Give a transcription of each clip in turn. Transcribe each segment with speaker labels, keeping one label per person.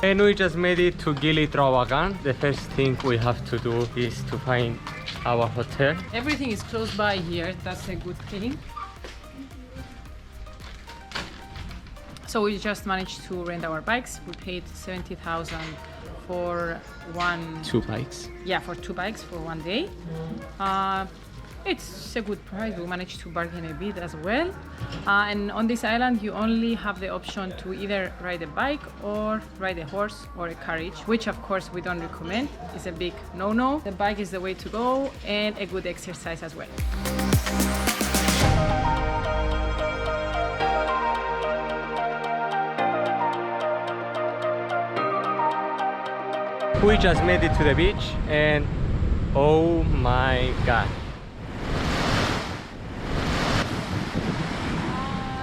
Speaker 1: And we just made it to Gili Islands. The first thing we have to do is to find our hotel.
Speaker 2: Everything is close by here, that's a good thing. So we just managed to rent our bikes. We paid 70,000 for
Speaker 1: two bikes.
Speaker 2: Yeah, for 2 bikes for 1 day. It's a good price. We managed to bargain a bit as well. And on this island, you only have the option to either ride a bike or ride a horse or a carriage, which of course we don't recommend. It's a big no-no. The bike is the way to go and a good exercise as well.
Speaker 1: We just made it to the beach and oh my god.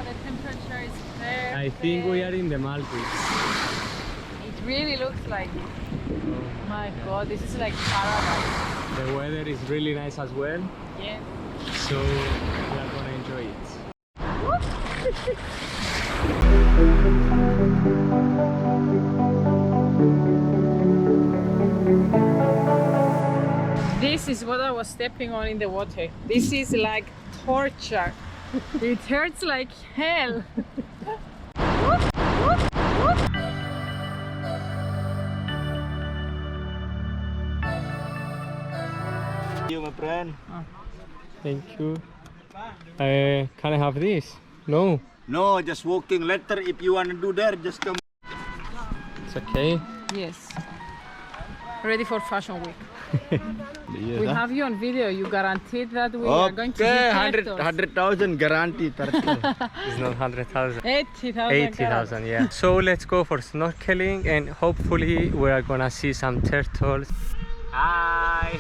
Speaker 2: The temperature is perfect.
Speaker 1: I think we are in the Maldives.
Speaker 2: It really looks like it. Oh my god, this is like paradise.
Speaker 1: The weather is really nice as well.
Speaker 2: Yes.
Speaker 1: So we are gonna enjoy it.
Speaker 2: This is what I was stepping on in the water. This is like torture. It hurts like hell.
Speaker 3: You, my friend.
Speaker 1: Thank you. Can I have this? No.
Speaker 3: No, just walking. Later, if you want to do there, just come.
Speaker 1: It's okay.
Speaker 2: Yes. Ready for Fashion Week.
Speaker 1: Yes,
Speaker 2: We have you on video. You guaranteed that we are going to see
Speaker 3: 100,000 guarantee.
Speaker 1: It's not 100,000.
Speaker 2: 80,000.
Speaker 1: 80,000, yeah. So let's go for snorkeling and hopefully we are gonna see some turtles. Hi!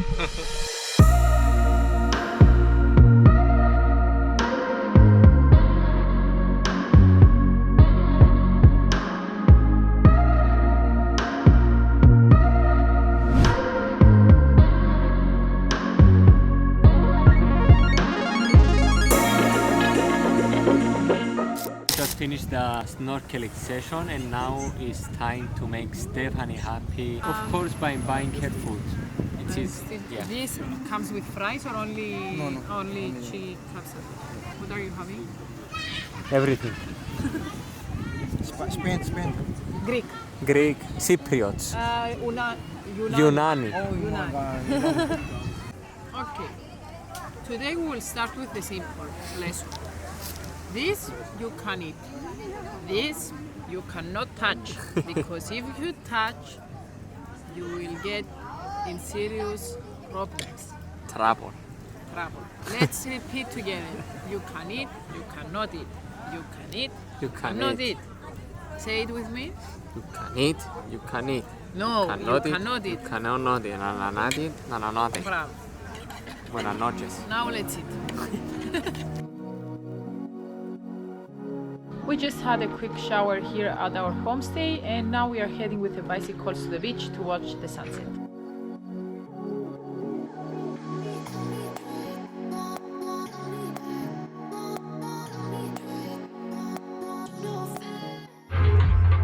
Speaker 1: Finished the snorkeling session and now it's time to make Stephanie happy, of course by buying her food. It is, yeah.
Speaker 2: This comes with fries or only only chili crab salad? What are you having?
Speaker 1: Everything.
Speaker 3: Spain.
Speaker 1: Greek, Cypriots, Unani.
Speaker 2: Unani. Okay. Today we will start with the simple lesson. This you can eat. This you cannot touch because if you touch, you will get in serious problems.
Speaker 1: Trouble.
Speaker 2: Let's repeat together. You can eat, you cannot eat. You can eat,
Speaker 1: You
Speaker 2: cannot eat. Say it with me.
Speaker 1: You can eat, you can eat.
Speaker 2: No, you cannot eat.
Speaker 1: You cannot eat. No.
Speaker 2: Bravo.
Speaker 1: Buenas noches.
Speaker 2: Now let's eat. We just had a quick shower here at our homestay and now we are heading with the bicycles to the beach to watch the sunset.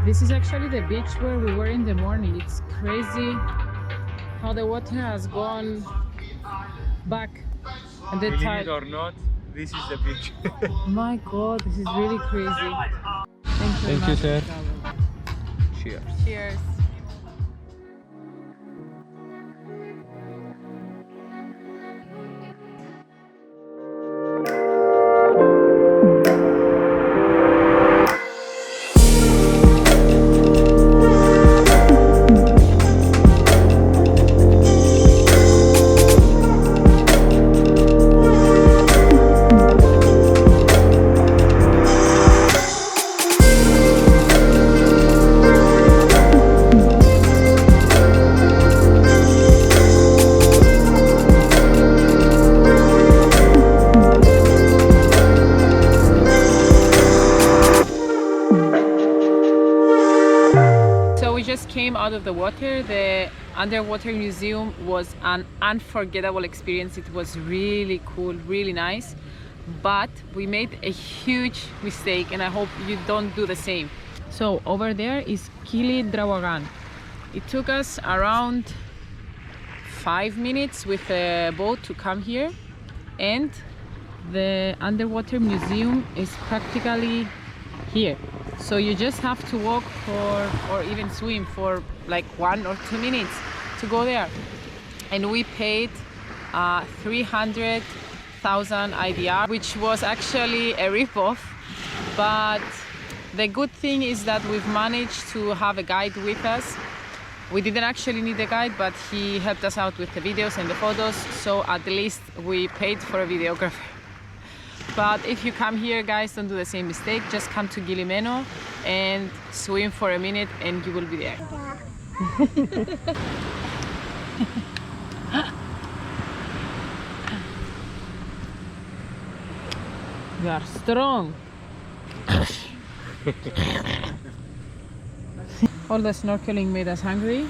Speaker 2: This is actually the beach where we were in the morning. It's crazy how the water has gone back and the tide.
Speaker 1: Believe it or not, this is the beach.
Speaker 2: My god, this is really crazy.
Speaker 1: Thank you, sir. Cheers.
Speaker 2: Cheers. Came out of the water. The underwater museum was an unforgettable experience. It was really cool, really nice, but we made a huge mistake and I hope you don't do the same. So over there is Gili Islands. It took us around 5 minutes with a boat to come here, and the underwater museum is practically here. So you just have to walk for, or even swim for like 1 or 2 minutes to go there. And we paid 300,000 IDR, which was actually a ripoff. But the good thing is that we've managed to have a guide with us. We didn't actually need a guide, but he helped us out with the videos and the photos, so at least we paid for a videographer. But if you come here, guys, don't do the same mistake. Just come to Gili Meno and swim for a minute and you will be there. You are strong. All the snorkeling made us hungry,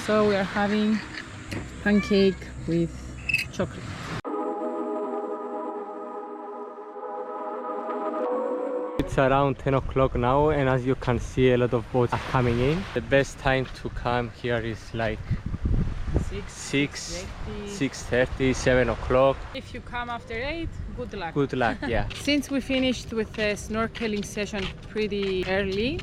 Speaker 2: so we are having pancake with chocolate.
Speaker 1: It's around 10 o'clock now, and as you can see, a lot of boats are coming in. The best time to come here is like 6:30, 7 o'clock.
Speaker 2: If you come after 8, good luck.
Speaker 1: Good luck, yeah.
Speaker 2: Since we finished with the snorkeling session pretty early,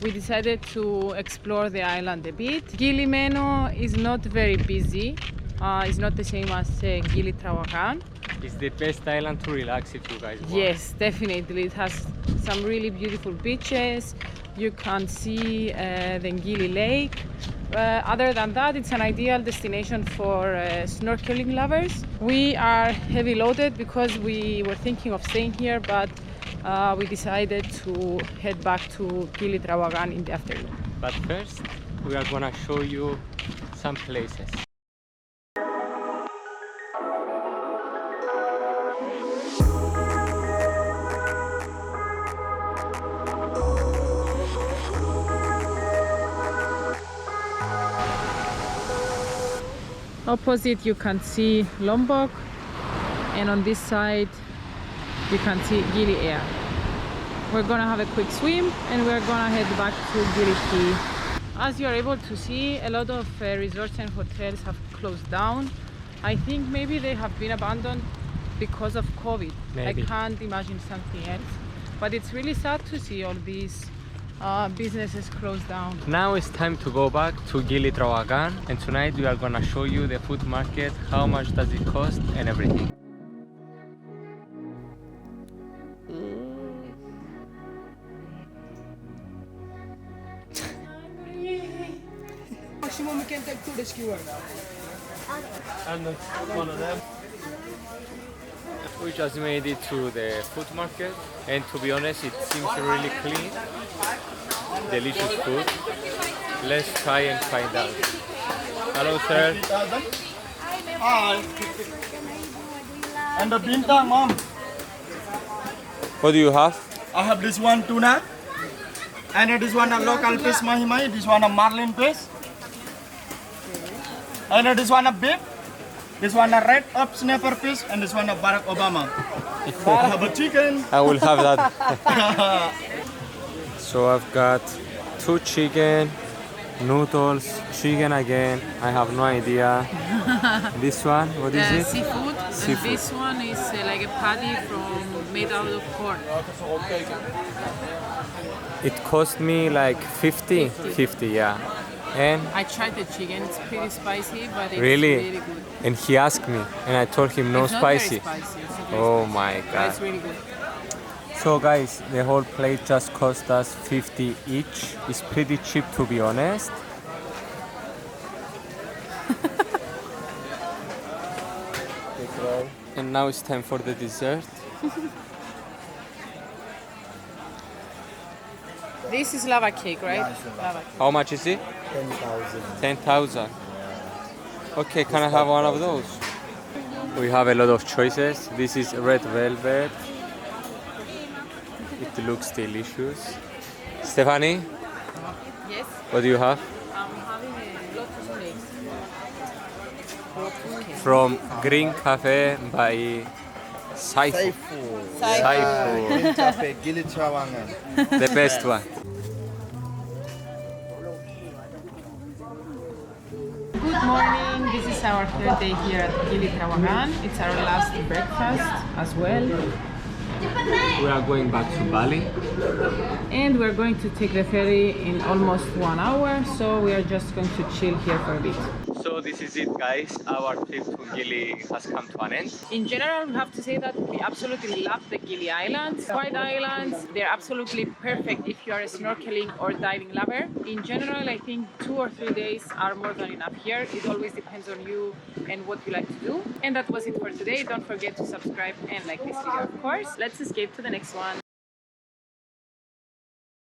Speaker 2: we decided to explore the island a bit. Gili Meno is not very busy. It's not the same as Gili Trawangan.
Speaker 1: It's the best island to relax if you guys want.
Speaker 2: Yes, definitely. It has some really beautiful beaches. You can see the Gili Lake. Other than that, it's an ideal destination for snorkeling lovers. We are heavy loaded because we were thinking of staying here, but we decided to head back to Gili Trawangan in the afternoon.
Speaker 1: But first, we are gonna show you some places.
Speaker 2: Opposite you can see Lombok, and on this side you can see Gili Air. We're gonna have a quick swim and we're gonna head back to Gili Key. As you're able to see, a lot of resorts and hotels have closed down. I think maybe they have been abandoned because of COVID.
Speaker 1: Maybe.
Speaker 2: I can't imagine something else. But it's really sad to see all these businesses closed down.
Speaker 1: Now it's time to go back to Gili Trawangan, and tonight we are gonna show you the food market, how much does it cost and everything.
Speaker 4: Maximum we can take 2 rescuers.
Speaker 1: And one of them. We just made it to the food market, and to be honest, it seems really clean. Delicious food. Let's try and find out. Hello, sir.
Speaker 3: Hi. And the bintang, mom.
Speaker 1: What do you have?
Speaker 3: I have this one tuna. And this one a local fish mahi-mahi. This one a marlin fish. And this one a beef. This one a red up snapper fish. And this one a Barack Obama. I have a chicken.
Speaker 1: I will have that. So I've got 2 chicken, noodles, chicken again. I have no idea. This one, what is it?
Speaker 2: Seafood.
Speaker 1: Seafood.
Speaker 2: This one is like a patty made out of corn.
Speaker 1: It cost me like 50, yeah. And
Speaker 2: I tried the chicken. It's pretty spicy, but it's
Speaker 1: really?
Speaker 2: really good.
Speaker 1: And he asked me, and I told him no
Speaker 2: It's not
Speaker 1: spicy.
Speaker 2: very spicy. It's not very
Speaker 1: Oh
Speaker 2: spicy,
Speaker 1: my
Speaker 2: but
Speaker 1: god.
Speaker 2: it's really good.
Speaker 1: So guys, the whole plate just cost us 50 each. It's pretty cheap, to be honest. And now it's time for the dessert.
Speaker 2: This is lava cake, right? Lava cake.
Speaker 1: How much is it?
Speaker 3: 10,000.
Speaker 1: 10,000. Okay, can I have one of those? We have a lot of choices. This is red velvet. It looks delicious. Stephanie,
Speaker 2: Yes.
Speaker 1: what do you have?
Speaker 2: I'm having a lotus cake.
Speaker 1: From Green Cafe by Saifu. Saifu.
Speaker 3: Green Cafe, Gili Trawangan.
Speaker 1: The best one.
Speaker 2: our third day here at Gili Islands. It's our last breakfast as well.
Speaker 1: We are going back to Bali.
Speaker 2: And we're going to take the ferry in almost 1 hour, so we are just going to chill here for a bit.
Speaker 1: So this is it, guys. Our trip to Gili has come to an end.
Speaker 2: In general, we have to say that we absolutely love the Gili Islands. Quiet islands, they're absolutely perfect if you are a snorkeling or diving lover. In general, I think 2 or 3 days are more than enough here. It always depends on you and what you like to do. And that was it for today. Don't forget to subscribe and like this video, of course. Let's escape to the next one.